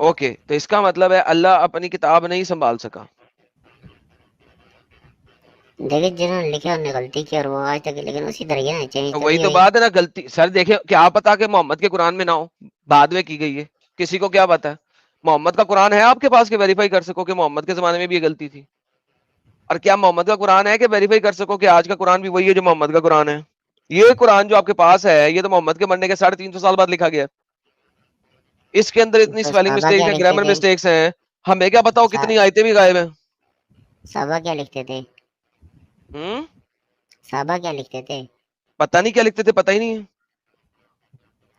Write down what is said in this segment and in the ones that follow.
Okay تو اس کا مطلب ہے اللہ اپنی کتاب نہیں سنبھال سکا. دیکھیں جنہوں نے لکھا انہوں نے غلطی کی اور وہ آج تک لیکن اسی طرح ہے نا چینج تو وہی نہیں تو ہوئی. بات ہے نا, غلطی سر دیکھیں کیا پتا کہ محمد کے قرآن میں نہ ہو, بعد میں کی گئی ہے, کسی کو کیا پتا ہے. محمد کا قرآن ہے آپ کے پاس کہ ویریفائی کر سکو کہ محمد کے زمانے میں بھی یہ غلطی تھی؟ اور کیا محمد کا قرآن ہے کہ ویریفائی کر سکو کہ آج کا قرآن بھی وہی ہے جو محمد کا قرآن ہے؟ یہ قرآن جو آپ کے پاس ہے یہ تو محمد کے مرنے کے 350 سال بعد لکھا گیا ہے. اس کے اندر اتنی تو سپیلنگ صحابہ مسٹیکس کیا ہیں, لکھتے گرامر تھے؟ مسٹیکس ہیں, ہمیں کیا بتاؤ کتنی آیتیں بھی غائب ہیں. صحابہ کیا لکھتے تھے؟ صحابہ کیا لکھتے تھے؟ پتہ نہیں کیا لکھتے تھے, پتہ ہی نہیں ہے.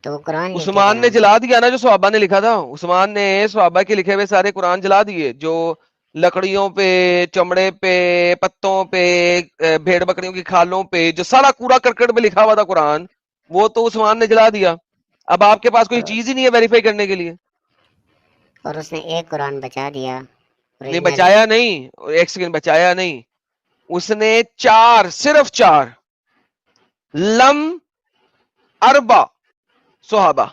تو وہ قرآن لکھتے تھے عثمان نا. نے جلا دیا نا جو صحابہ نے لکھا تھا. عثمان نے صحابہ کے لکھے ہوئے سارے قرآن جلا دیے, جو لکڑیوں پہ, چمڑے پہ, پتوں پہ, بھیڑ بکریوں کی کھالوں پہ, جو سارا کوڑا کرکٹ میں لکھا ہوا تھا قرآن, وہ تو عثمان نے جلا دیا. اب آپ کے پاس کوئی چیز ہی نہیں ہے ویریفائی کرنے کے لیے. اور اس نے ایک قرآن بچا دیا نہیں اوریجنل. بچایا نہیں, ایک سیکنڈ, بچایا نہیں, اس نے 4, صرف 4 لم اربع صحابہ,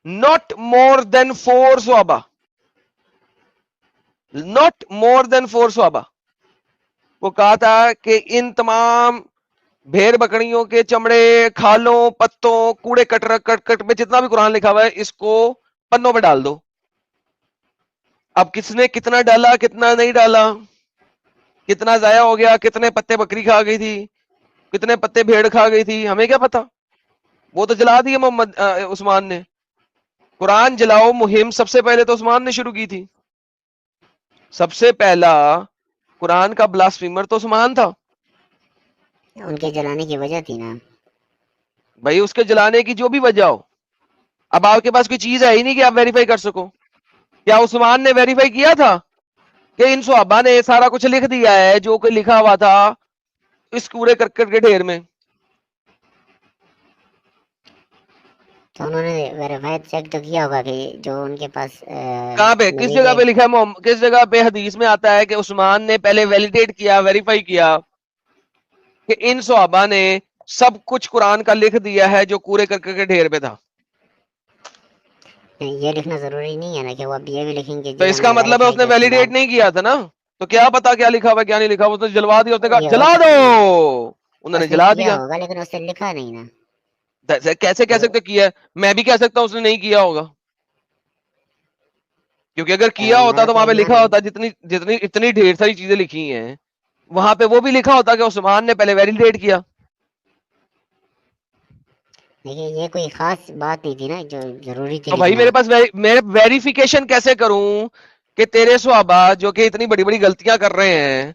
not more than 4 صحابہ, not more than 4 صحابہ. وہ کہا تھا کہ ان تمام بھیڑ بکریوں کے چمڑے, کھالوں, پتوں, کوڑے کٹ میں جتنا بھی قرآن لکھا ہوا ہے اس کو پنوں پہ ڈال دو. اب کس نے کتنا ڈالا کتنا نہیں ڈالا, کتنا ضائع ہو گیا, کتنے پتے بکری کھا گئی تھی, کتنے پتے بھیڑ کھا گئی تھی, ہمیں کیا پتا. وہ تو جلا دیے محمد عثمان نے. قرآن جلاؤ مہم سب سے پہلے تو عثمان نے شروع کی تھی. سب سے پہلا قرآن کا بلاسفیمر تو عثمان تھا. ان کے جلانے کی وجہ تھی نا. بھائی اس کے جلانے کی جو بھی وجہ ہو, اب آپ کے پاس کوئی چیز ہے ہی نہیں کہ آپ ویریفائی کر سکو. کیا عثمان نے ویریفائی کیا تھا کہ ان صحابہ نے سارا کچھ لکھ دیا ہے جو کہ لکھا ہوا تھا اس کوڑے کرکٹ کے ڈھیر میں؟ تو انہوں نے ویریفائی چیک تو کیا ہوگا کہ جو ان کے پاس کہاں پہ, کس نبی جگہ کے. پہ لکھا ہے کس جگہ پہ حدیث میں آتا ہے کہ عثمان نے پہلے ویلیڈیٹ کیا, ویریفائی کیا کہ ان صحابہ نے سب کچھ قرآن کا لکھ دیا ہے جو کوڑے کرکٹ کے ڈھیر پہ تھا؟ یہ لکھنا ضروری نہیں ہے نا کہ وہ اب یہ بھی لکھیں گے تو جنہوں اس کا نے مطلب ہے اس ویریفائی نے کیا اس کے ویلیڈیٹ بعد. نہیں کیا تھا نا, تو کیا پتا کیا لکھا ہوا کیا نہیں لکھا ہوا, تو جلوا دیا, اس نے کہا یہ جلا دو, انہوں نے اس نے جلا کیا دیا. ہوگا لیکن اس نے لکھا نہیں نا. کیسے کہہ تو سکتے کیا ہے؟ میں بھی کہہ سکتا ہوں اس نے نہیں کیا ہوگا, کیونکہ اگر کیا ہوتا میرا تو تو وہاں پہ ایمان لکھا ہے. ہوتا جتنی اتنی ڈھیر ساری چیزیں لکھی ہیں وہاں پہ وہ بھی لکھا ہوتا کہ عثمان نے پہلے ویلیڈیٹ کیا. لیکن یہ کوئی خاص بات نہیں تھی نا جو ضروری تھی تو بھائی لکھنا. میرے پاس میں ویریفیکیشن کیسے کروں کہ تیرے صحابہ جو کہ اتنی بڑی بڑی غلطیاں کر رہے ہیں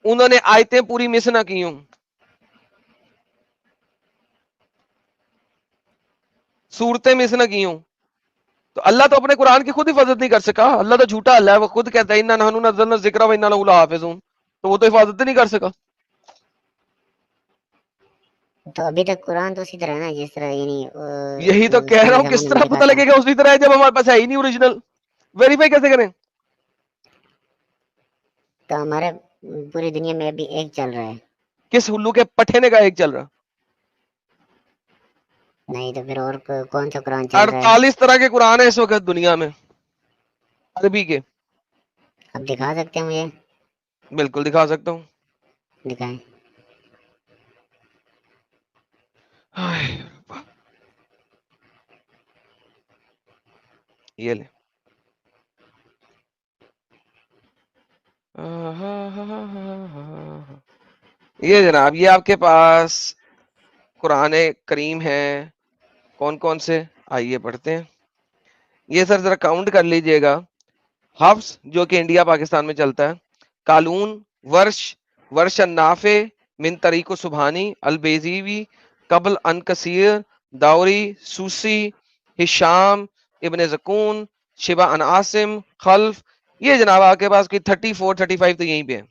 انہوں نے آیتیں پوری مس نہ کی ہوں, صورتیں مس نہ کی ہوں. تو اللہ تو اپنے قرآن کی خود حفاظت نہیں کر سکا. اللہ تو جھوٹا اللہ ہے, وہ خود کہتا ہے اِنَّا نَحْنُ نَزَّلْنَا الذِّكْرَ وَإِنَّا لَهُ لَحَافِظُونَ, تو وہ تو حفاظت نہیں کر سکا. تو ابھی تک قرآن تو اسی طرح ہے نا جس طرح یعنی یہی تو کہہ اس رہا کے ہوں, کس زمانے میں طرح لکھا پتہ تھا. لگے گا اسی طرح ہے جب ہمارے پاس ہے ہی نہیں اوریجنل, ویریفائی کیسے کریں؟ تو ہمارے پوری دنیا میں ابھی ایک چل رہا ہے. کس ہلو کے پٹھے نے کا ایک چل رہا؟ نہیں تو پھر اور کون سا قرآن چل رہا ہے؟ 48 طرح کے قرآن ہیں اس وقت دنیا میں عربی کے. اب دکھا سکتے ہیں مجھے؟ بالکل دکھا سکتا ہوں. دکھائیں. یہ لے, یہ جناب یہ آپ کے پاس قرآن کریم ہے. کون کون سے, آئیے پڑھتے ہیں. یہ سر ذرا کاؤنٹ کر لیجئے گا. حفظ جو کہ انڈیا پاکستان میں چلتا ہے, قالون, ورش النافع, من طریق و سبحانی, البیزیوی, قبل ان کثیر, داوری, سوسی, ہشام, ابن زکون, شبہ ان عاصم, خلف. یہ جناب آپ کے پاس کوئی 34 35 تو یہیں پہ ہیں.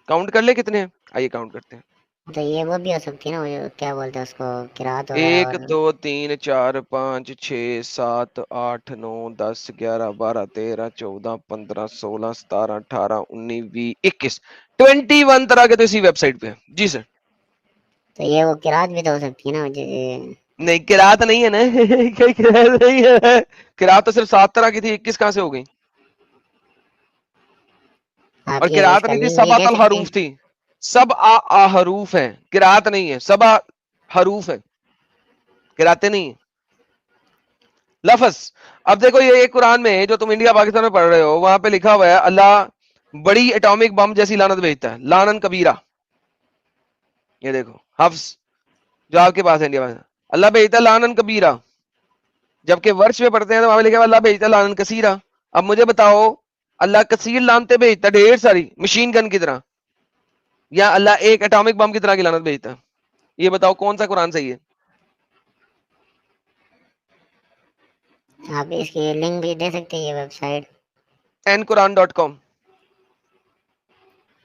کاؤنٹ کر لے کتنے ہیں, آئیے کاؤنٹ کرتے ہیں. تو یہ وہ بھی ہو سکتی ہے نا, وہ کیا بولتے ہیں اس کو, قرات وغیرہ. 1 2 3 4 5 6 7 8 9 10 11 12 13 14 15 16 17 18 19 20 21 21 طرح کے تو اسی ویب سائٹ پہ ہیں. جی سر. تو یہ وہ قرات بھی تو ہو سکتی ہے نا نہیں قرات نہیں ہے نا قرات نہیں ہے. قرات تو صرف 7 طرح کی تھی, 21 کہاں سے ہو گئی؟ آپ اور یہ اس قرات کا نہیں تھی, لنک بھی سبات دے سکتے ہیں. الحروف تھی. سب حروف ہیں, قرات نہیں ہے, سبا حروف ہے, قراتے نہیں ہیں. لفظ. اب دیکھو یہ ایک قرآن میں جو تم انڈیا پاکستان میں پڑھ رہے ہو, وہاں پہ لکھا ہوا ہے اللہ بڑی اٹامک بم جیسی لعنت بھیجتا ہے, لعنن کبیرہ. یہ دیکھو حفظ جو آپ کے پاس ہے انڈیا میں, اللہ بھیجتا ہے لعنن کبیرہ, جبکہ ورش میں پڑھتے ہیں تو وہاں پہ لکھا ہوا اللہ بھیجتا ہے لعنن کثیرہ. اب مجھے بتاؤ اللہ کثیر لعنتیں بھیجتا ہے, ڈھیر ساری مشین گن کی طرح, یا اللہ ایک اٹامک بم کی طرح کی لعنت بھیجتا ہے؟ یہ بتاؤ کون سا قرآن صحیح ہے؟ آپ اس کی لنک بھی دے سکتے ہیں, یہ ویب سائٹ nquran.com.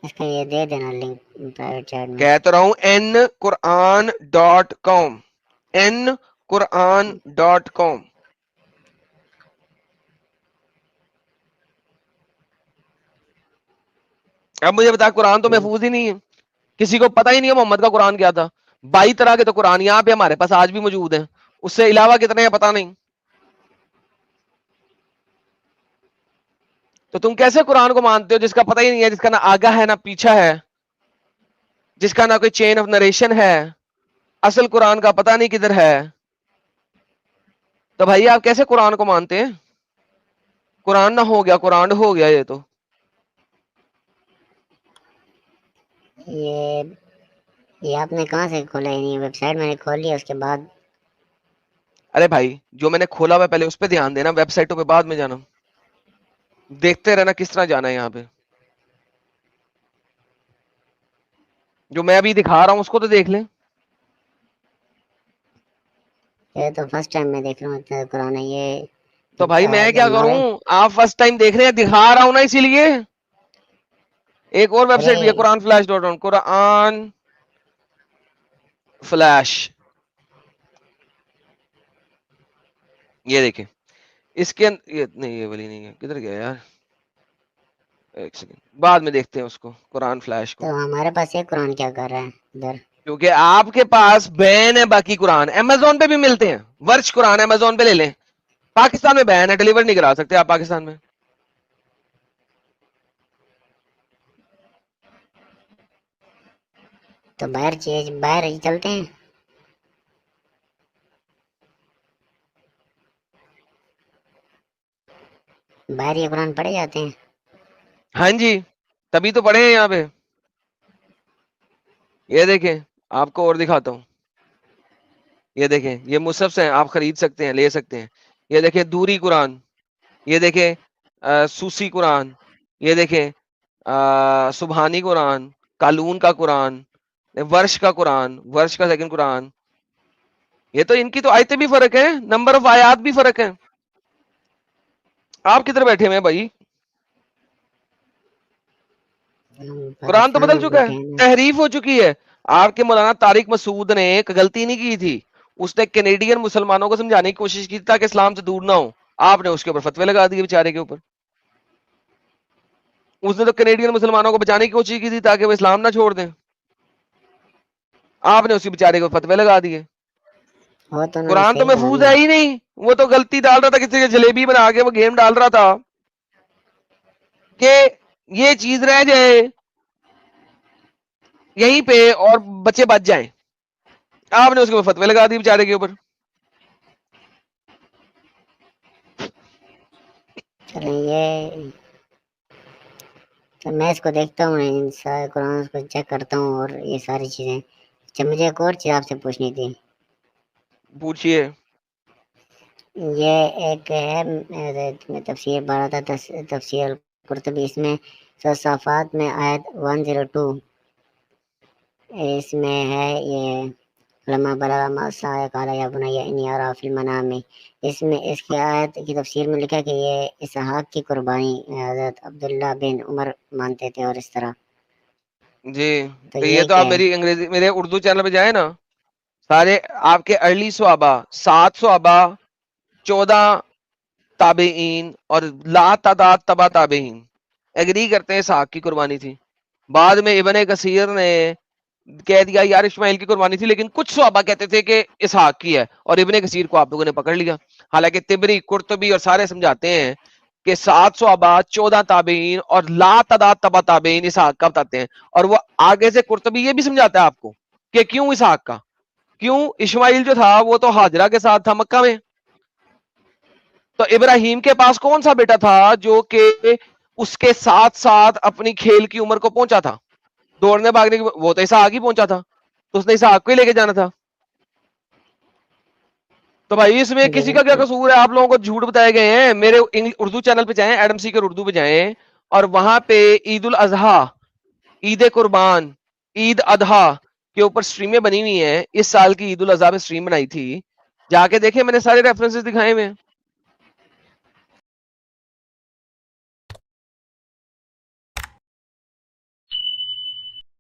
اس کا یہ دے دینا لنک پرائیویٹ چیٹ میں. کہہ تو رہا ہوں nquran.com, nquran.com. اب مجھے بتا, قرآن تو محفوظ ہی نہیں ہے, کسی کو پتہ ہی نہیں ہے محمد کا قرآن کیا تھا. 22 طرح کے تو قرآن یہاں پہ ہمارے پاس آج بھی موجود ہیں, اس سے علاوہ کتنے ہیں پتہ نہیں. تو تم کیسے قرآن کو مانتے ہو جس کا پتہ ہی نہیں ہے, جس کا نہ آگا ہے نہ پیچھا ہے, جس کا نہ کوئی چین آف نریشن ہے, اصل قرآن کا پتہ نہیں کدھر ہے؟ تو بھائی آپ کیسے قرآن کو مانتے ہیں؟ قرآن نہ ہو گیا, قرآن ہو گیا. یہ تو یہ آپ نے کہاں سے کھولا ہے؟ یہ ویب سائٹ میں نے کھول لیا, اس کے بعد ارے بھائی جو میں نے کھولا ہوا پہلے اس پہ دھیان دینا, ویب سائٹوں پہ بعد میں جانا. دیکھتے رہنا کس طرح جانا ہے یہاں پہ. جو میں ابھی دکھا رہا ہوں اس کو تو دیکھ لیں. یہ تو فرسٹ ٹائم میں دیکھ رہا ہوں اتنا قرآن ہے یہ. تو بھائی میں جب کیا ہمارے کروں, آپ فرسٹ ٹائم دیکھ رہے ہیں, دکھا رہا ہوں نا اسی لیے. ایک اور ویب ارے سائٹ بھی ہے, قرآن فلیش .com, قرآن فلیش. یہ دیکھیں اس کے نہیں, یہ والی نہیں ہے, کدھر گیا یار, ایک سیکنڈ بعد میں دیکھتے ہیں اس کو, قرآن فلیش کو. تو ہمارے پاس یہ قرآن کیا کر رہا ہے ادھر؟ کیونکہ آپ کے پاس بین ہے باقی قرآن, امیزون پہ بھی ملتے ہیں, ورش قرآن امیزون پہ لے لیں. پاکستان میں بین ہے, ڈیلیور نہیں کرا سکتے آپ پاکستان میں. تو باہر ہی چلتے ہیں. باہر یہ قرآن پڑھے جاتے ہیں. ہاں جی, تبھی تو پڑھے ہیں یہاں پہ. یہ دیکھیں آپ کو اور دکھاتا ہوں, یہ دیکھیں یہ مصحف ہیں, آپ خرید سکتے ہیں, لے سکتے ہیں. یہ دیکھیں دوری قرآن, یہ دیکھیں سوسی قرآن, یہ دیکھیں سبحانی قرآن, کالون کا قرآن, ورش کا قرآن, ورش کا سیکنڈ قرآن. یہ تو ان کی تو آیتیں بھی فرق ہے, نمبر آف آیات بھی فرق ہے. آپ کدھر بیٹھے ہوئے ہیں بھائی؟ قرآن تو پاکستان بدل میں چکا ہے, بیٹھے ہیں نا. تحریف ہو چکی ہے. آپ کے مولانا طارق مسعود نے ایک غلطی نہیں کی تھی, اس نے کینیڈین مسلمانوں کو سمجھانے کی کوشش کی تاکہ اسلام سے دور نہ ہو, آپ نے اس کے اوپر فتوے لگا دیے بیچارے کے اوپر. اس نے تو کینیڈین مسلمانوں کو بچانے کی کوشش کی تھی تاکہ وہ اسلام نہ چھوڑ دیں, آپ نے اسی بیچارے کو فتوے لگا دیے. وہ تو انہوں نے قرآن تو صحیح کہا محفوظ نا. ہے ہی نہیں, وہ تو غلطی ڈال رہا تھا, کسی کی جلیبی بنا کے وہ گیم ڈال رہا تھا کہ یہ چیز رہ جائے یہیں پہ اور بچے بچ جائیں, آپ نے اس کے اوپر فتوے لگا دی بیچارے کے اوپر. چلیں یہ تو میں اس کو دیکھتا ہوں, ان سارے قرآن کو چیک کرتا ہوں اور یہ ساری چیزیں. اچھا مجھے ایک اور چیز آپ سے پوچھنی تھی. پوچھئے. یہ ایک ہے, میں تفسیر پڑھ رہا تھا, تفسیر قرطبی, اس میں صفات میں آیت 102 اس میں ہے یہ لما بلغ معصیہ قال یا بنی انی اری فی المنام. اس میں اس کی آیت کی تفسیر میں لکھا کہ یہ اسحاق کی قربانی حضرت عبداللہ بن عمر مانتے تھے اور اس طرح. جی تو یہ یہ تو آپ کیا ہے؟ میری انگریزی میرے اردو چینل پہ جائیں نا, سارے آپ کے ارلی صحابہ, 7 صحابہ, 14 تابعین اور لا تعداد تبع تابعین ایگری کرتے ہیں اسحاق کی قربانی تھی. بعد میں ابن کثیر نے کہہ دیا یار اسماعیل کی قربانی تھی، لیکن کچھ صحابہ کہتے تھے کہ اسحاق کی ہے، اور ابن کثیر کو آپ لوگوں نے پکڑ لیا. حالانکہ طبری، قرطبی اور سارے سمجھاتے ہیں کہ 7 صحابہ، 14 تابعین اور لا تعداد تبع تابعین اسحاق کا بتاتے ہیں. اور وہ آگے سے قرطبی یہ بھی سمجھاتا ہے آپ کو کہ کیوں اسحاق کا، کیوں اسماعیل جو تھا وہ تو ہاجرہ کے ساتھ تھا مکہ میں. تو ابراہیم کے پاس کون سا بیٹا تھا جو کہ اس کے ساتھ ساتھ اپنی کھیل کی عمر کو پہنچا تھا، دوڑنے بھاگنے کی؟ وہ تو اسحاق ہی پہنچا تھا، تو اس نے اسحاق کو ہی لے کے جانا تھا. تو بھائی اس میں جی کسی کا کیا بالکل. قصور ہے؟ آپ لوگوں کو جھوٹ بتائے گئے ہیں. میرے اردو چینل پہ جائیں، ایڈم سیکر اردو پہ جائیں، اور وہاں پہ عید الاضحیٰ، عید قربان، عید اضحیٰ کے اوپر سٹریمیں بنی ہوئی ہیں. اس سال کی عید الاضحیٰ میں سٹریم بنائی تھی، جا کے دیکھیں، میں نے سارے ریفرنسز دکھائے ہوئے ہیں.